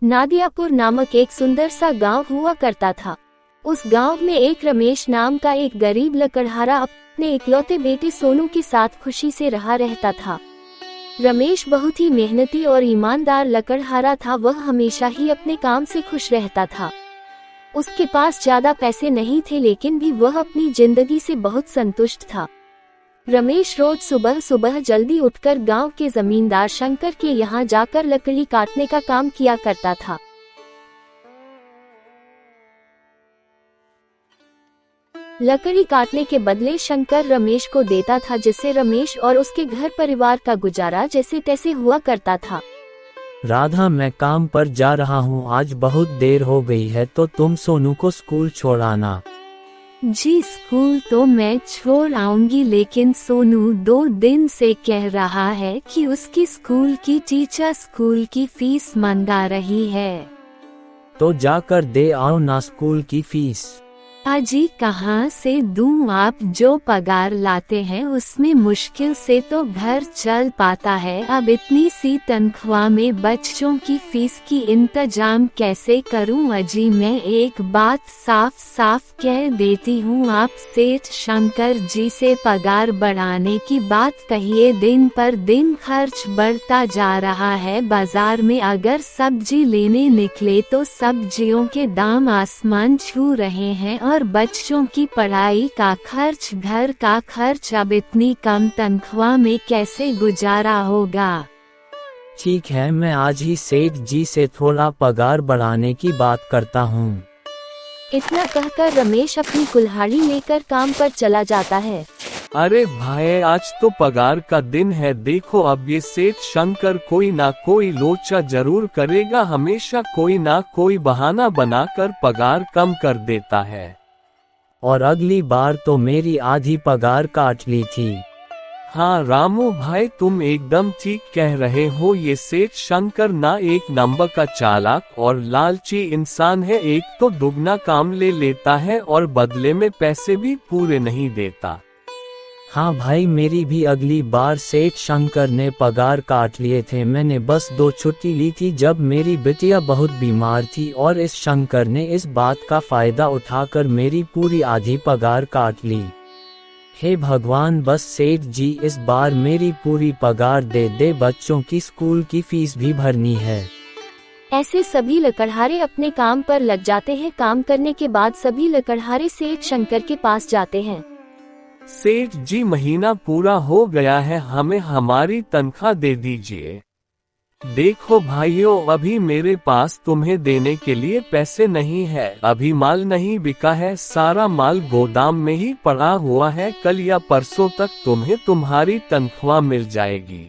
नादियापुर नामक एक सुंदर सा गांव हुआ करता था। उस गांव में एक रमेश नाम का एक गरीब लकड़हारा अपने इकलौते बेटे सोनू के साथ खुशी से रहा रहता था। रमेश बहुत ही मेहनती और ईमानदार लकड़हारा था। वह हमेशा ही अपने काम से खुश रहता था। उसके पास ज्यादा पैसे नहीं थे, लेकिन भी वह अपनी जिंदगी से बहुत संतुष्ट था। रमेश रोज सुबह सुबह जल्दी उठकर गांव के जमींदार शंकर के यहाँ जाकर लकड़ी काटने का काम किया करता था। लकड़ी काटने के बदले शंकर रमेश को देता था, जिससे रमेश और उसके घर परिवार का गुजारा जैसे तैसे हुआ करता था। राधा, मैं काम पर जा रहा हूँ, आज बहुत देर हो गई है, तो तुम सोनू को स्कूल छोड़ आना। जी, स्कूल तो मैं छोड़ आऊंगी, लेकिन सोनू 2 दिन से कह रहा है कि उसकी स्कूल की टीचर स्कूल की फीस मंगा रही है। तो जाकर दे आओ ना स्कूल की फीस। अजी, कहाँ से दूं? आप जो पगार लाते हैं उसमें मुश्किल से तो घर चल पाता है। अब इतनी सी तनख्वाह में बच्चों की फीस की इंतजाम कैसे करूं? अजी, मैं एक बात साफ साफ कह देती हूँ, आप सेठ शंकर जी से पगार बढ़ाने की बात कहिए। दिन पर दिन खर्च बढ़ता जा रहा है। बाजार में अगर सब्जी लेने निकले तो सब्जियों के दाम आसमान छू रहे हैं, और बच्चों की पढ़ाई का खर्च, घर का खर्च, अब इतनी कम तनख्वाह में कैसे गुजारा होगा? ठीक है, मैं आज ही सेठ जी से थोड़ा पगार बढ़ाने की बात करता हूँ। इतना कहकर रमेश अपनी कुल्हाड़ी लेकर काम पर चला जाता है। अरे भाई, आज तो पगार का दिन है। देखो, अब ये सेठ शंकर कोई ना कोई लोचा जरूर करेगा। हमेशा कोई ना कोई बहाना बनाकर पगार कम कर देता है। और अगली बार तो मेरी आधी पगार काट ली थी। हाँ रामू भाई, तुम एकदम ठीक कह रहे हो। ये सेठ शंकर ना एक नंबर का चालाक और लालची इंसान है। एक तो दुगना काम ले लेता है और बदले में पैसे भी पूरे नहीं देता। हाँ भाई, मेरी भी अगली बार सेठ शंकर ने पगार काट लिए थे। मैंने बस 2 छुट्टी ली थी जब मेरी बिटिया बहुत बीमार थी, और इस शंकर ने इस बात का फायदा उठाकर मेरी पूरी आधी पगार काट ली। हे भगवान, बस सेठ जी इस बार मेरी पूरी पगार दे दे, बच्चों की स्कूल की फीस भी भरनी है। ऐसे सभी लकड़हारे अपने काम पर लग जाते हैं। काम करने के बाद सभी लकड़हारे सेठ शंकर के पास जाते हैं। सेठ जी, महीना पूरा हो गया है, हमें हमारी तनख्वाह दे दीजिए। देखो भाइयों, अभी मेरे पास तुम्हें देने के लिए पैसे नहीं है। अभी माल नहीं बिका है, सारा माल गोदाम में ही पड़ा हुआ है। कल या परसों तक तुम्हें तुम्हारी तनख्वाह मिल जाएगी।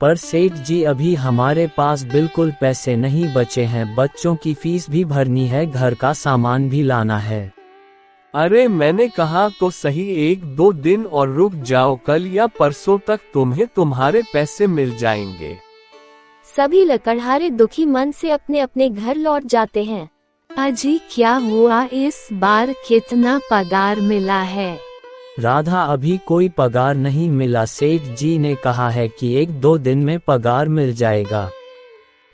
पर सेठ जी, अभी हमारे पास बिल्कुल पैसे नहीं बचे हैं। बच्चों की फीस भी भरनी है, घर का सामान भी लाना है। अरे मैंने कहा तो सही, 1-2 दिन और रुक जाओ। कल या परसों तक तुम्हें तुम्हारे पैसे मिल जाएंगे। सभी लकड़हारे दुखी मन से अपने अपने घर लौट जाते हैं। अजी, क्या हुआ? इस बार कितना पगार मिला है? राधा, अभी कोई पगार नहीं मिला। सेठ जी ने कहा है कि 1-2 दिन में पगार मिल जाएगा।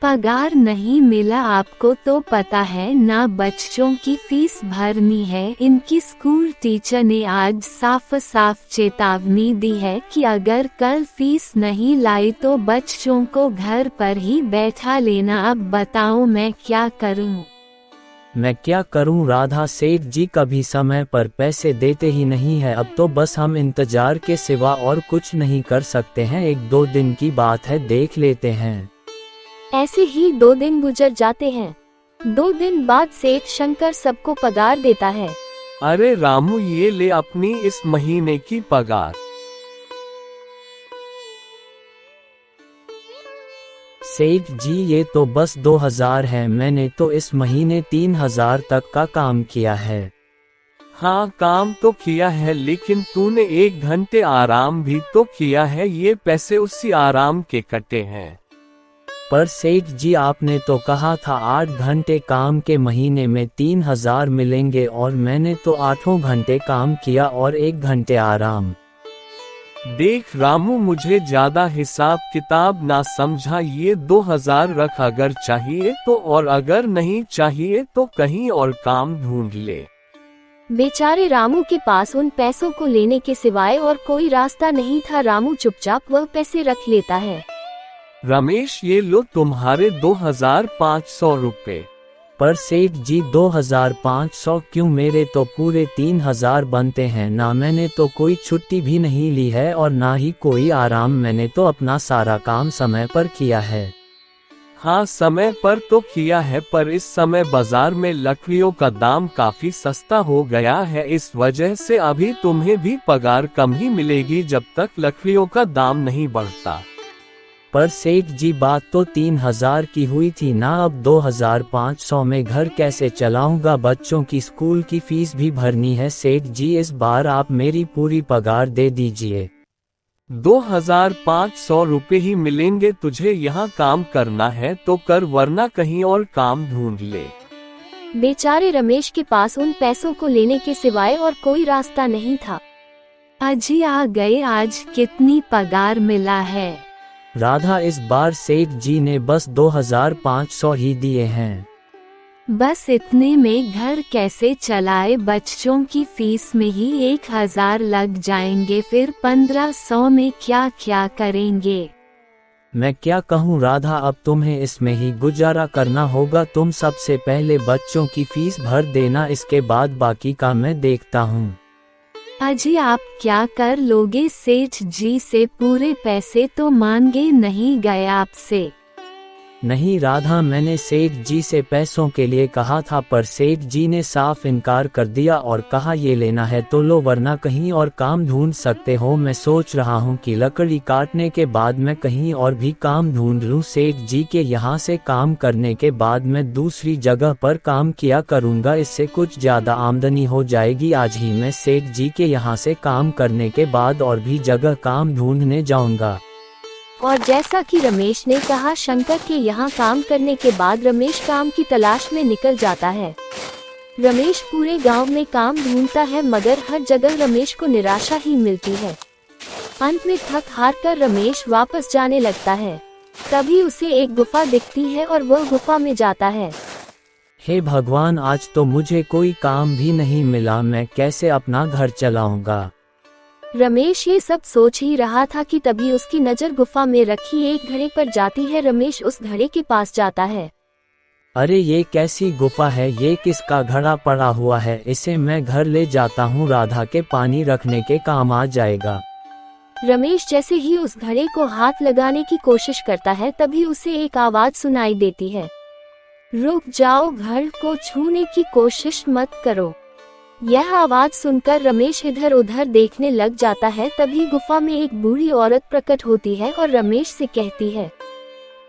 पगार नहीं मिला? आपको तो पता है ना, बच्चों की फीस भरनी है। इनकी स्कूल टीचर ने आज साफ साफ चेतावनी दी है कि अगर कल फीस नहीं लाई तो बच्चों को घर पर ही बैठा लेना। अब बताओ मैं क्या करूं? मैं क्या करूं राधा, सेठ जी कभी समय पर पैसे देते ही नहीं है। अब तो बस हम इंतजार के सिवा और कुछ नहीं कर सकते हैं। 1-2 दिन की बात है, देख लेते हैं। ऐसे ही 2 दिन गुजर जाते हैं। 2 दिन बाद सेठ शंकर सबको पगार देता है। अरे रामू, ये ले अपनी इस महीने की पगार। सेठ जी, ये तो बस 2000 है। मैंने तो इस महीने 3000 तक का काम किया है। हाँ, काम तो किया है, लेकिन तूने 1 घंटे आराम भी तो किया है। ये पैसे उसी आराम के कटे हैं। पर सेठ जी, आपने तो कहा था 8 घंटे काम के महीने में 3000 मिलेंगे, और मैंने तो 8 घंटे काम किया और 1 घंटे आराम। देख रामू, मुझे ज्यादा हिसाब किताब ना समझा, ये 2000 रख, अगर चाहिए तो, और अगर नहीं चाहिए तो कहीं और काम ढूंढ ले। बेचारे रामू के पास उन पैसों को लेने के सिवाय और कोई रास्ता नहीं था। रामू चुपचाप वह पैसे रख लेता है। रमेश, ये लो तुम्हारे 2500 रुपए। पर सेठ जी 2500 क्यों? मेरे तो पूरे 3000 बनते हैं ना। मैंने तो कोई छुट्टी भी नहीं ली है और ना ही कोई आराम। मैंने तो अपना सारा काम समय पर किया है। हाँ, समय पर तो किया है, पर इस समय बाजार में लकड़ियों का दाम काफी सस्ता हो गया है। इस वजह से अभी तुम्हें भी पगार कम ही मिलेगी जब तक लकड़ियों का दाम नहीं बढ़ता। पर सेठ जी, बात तो 3000 की हुई थी ना। अब 2500 में घर कैसे चलाऊंगा? बच्चों की स्कूल की फीस भी भरनी है। सेठ जी, इस बार आप मेरी पूरी पगार दे दीजिए। 2500 रुपए ही मिलेंगे। तुझे यहाँ काम करना है तो कर, वरना कहीं और काम ढूंढ ले। बेचारे रमेश के पास उन पैसों को लेने के सिवाय और कोई रास्ता नहीं था। अजी आ गए, आज कितनी पगार मिला है? राधा, इस बार सेठ जी ने बस 2500 ही दिए हैं। बस इतने में घर कैसे चलाए? बच्चों की फीस में ही 1000 लग जाएंगे, फिर 1500 में क्या क्या करेंगे? मैं क्या कहूँ राधा, अब तुम्हें इसमें ही गुजारा करना होगा। तुम सबसे पहले बच्चों की फीस भर देना, इसके बाद बाकी का मैं देखता हूँ। अजी आप क्या कर लोगे? सेठ जी से पूरे पैसे तो मांगे नहीं गए आपसे? नहीं राधा, मैंने सेठ जी से पैसों के लिए कहा था, पर सेठ जी ने साफ इनकार कर दिया और कहा ये लेना है तो लो, वरना कहीं और काम ढूंढ सकते हो। मैं सोच रहा हूँ कि लकड़ी काटने के बाद मैं कहीं और भी काम ढूंढ लूँ। सेठ जी के यहाँ से काम करने के बाद मैं दूसरी जगह पर काम किया करूँगा, इससे कुछ ज्यादा आमदनी हो जाएगी। आज ही मैं सेठ जी के यहाँ से काम करने के बाद और भी जगह काम ढूंढने जाऊँगा। और जैसा कि रमेश ने कहा, शंकर के यहाँ काम करने के बाद रमेश काम की तलाश में निकल जाता है। रमेश पूरे गांव में काम ढूंढता है, मगर हर जगह रमेश को निराशा ही मिलती है। अंत में थक हार कर रमेश वापस जाने लगता है। तभी उसे एक गुफा दिखती है और वह गुफा में जाता है। हे भगवान, आज तो मुझे कोई काम भी नहीं मिला, मैं कैसे अपना घर चलाऊंगा? रमेश ये सब सोच ही रहा था कि तभी उसकी नज़र गुफा में रखी एक घड़े पर जाती है। रमेश उस घड़े के पास जाता है। अरे ये कैसी गुफा है? ये किसका घड़ा पड़ा हुआ है? इसे मैं घर ले जाता हूँ, राधा के पानी रखने के काम आ जाएगा। रमेश जैसे ही उस घड़े को हाथ लगाने की कोशिश करता है, तभी उसे एक आवाज सुनाई देती है, रुक जाओ, घड़ को छूने की कोशिश मत करो। यह आवाज सुनकर रमेश इधर उधर देखने लग जाता है। तभी गुफा में एक बूढ़ी औरत प्रकट होती है और रमेश से कहती है,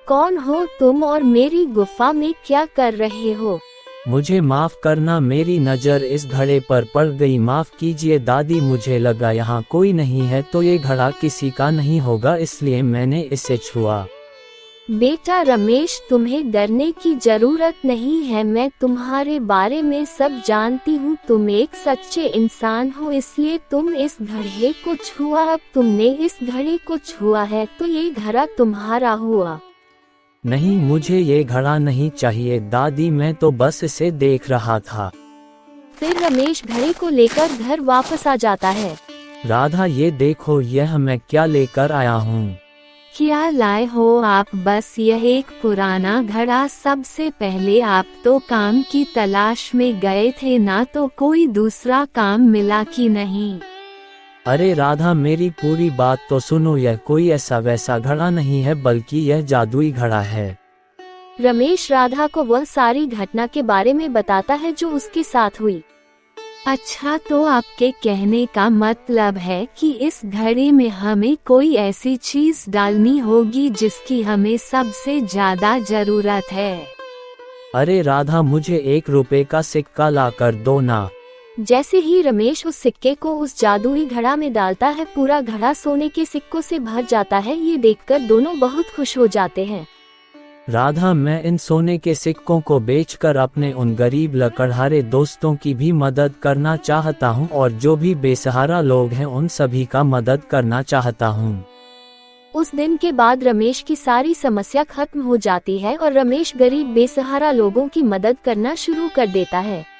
कौन हो तुम और मेरी गुफा में क्या कर रहे हो? मुझे माफ करना, मेरी नज़र इस घड़े पर पड़ गई, माफ कीजिए दादी। मुझे लगा यहाँ कोई नहीं है तो ये घड़ा किसी का नहीं होगा, इसलिए मैंने इसे छुआ। बेटा रमेश, तुम्हें डरने की जरूरत नहीं है, मैं तुम्हारे बारे में सब जानती हूँ। तुम एक सच्चे इंसान हो, इसलिए तुम इस घड़े को छुआ। अब तुमने इस घड़े को छुआ है तो ये घड़ा तुम्हारा हुआ। नहीं, मुझे ये घड़ा नहीं चाहिए दादी, मैं तो बस इसे देख रहा था। फिर रमेश घड़े को लेकर घर वापस आ जाता है। राधा, ये देखो, यह मैं क्या लेकर आया हूँ। क्या लाए हो आप? बस यह एक पुराना घड़ा। सबसे पहले आप तो काम की तलाश में गए थे ना, तो कोई दूसरा काम मिला कि नहीं? अरे राधा, मेरी पूरी बात तो सुनो, यह कोई ऐसा वैसा घड़ा नहीं है, बल्कि यह जादुई घड़ा है। रमेश राधा को वह सारी घटना के बारे में बताता है जो उसके साथ हुई। अच्छा, तो आपके कहने का मतलब है कि इस घड़े में हमें कोई ऐसी चीज डालनी होगी जिसकी हमें सबसे ज्यादा जरूरत है। अरे राधा, मुझे 1 रुपए का सिक्का ला कर दो ना। जैसे ही रमेश उस सिक्के को उस जादुई घड़ा में डालता है, पूरा घड़ा सोने के सिक्कों से भर जाता है। ये देखकर दोनों बहुत खुश हो जाते हैं। राधा, मैं इन सोने के सिक्कों को बेचकर अपने उन गरीब लकड़हारे दोस्तों की भी मदद करना चाहता हूँ और जो भी बेसहारा लोग हैं उन सभी का मदद करना चाहता हूँ। उस दिन के बाद रमेश की सारी समस्या खत्म हो जाती है और रमेश गरीब बेसहारा लोगों की मदद करना शुरू कर देता है।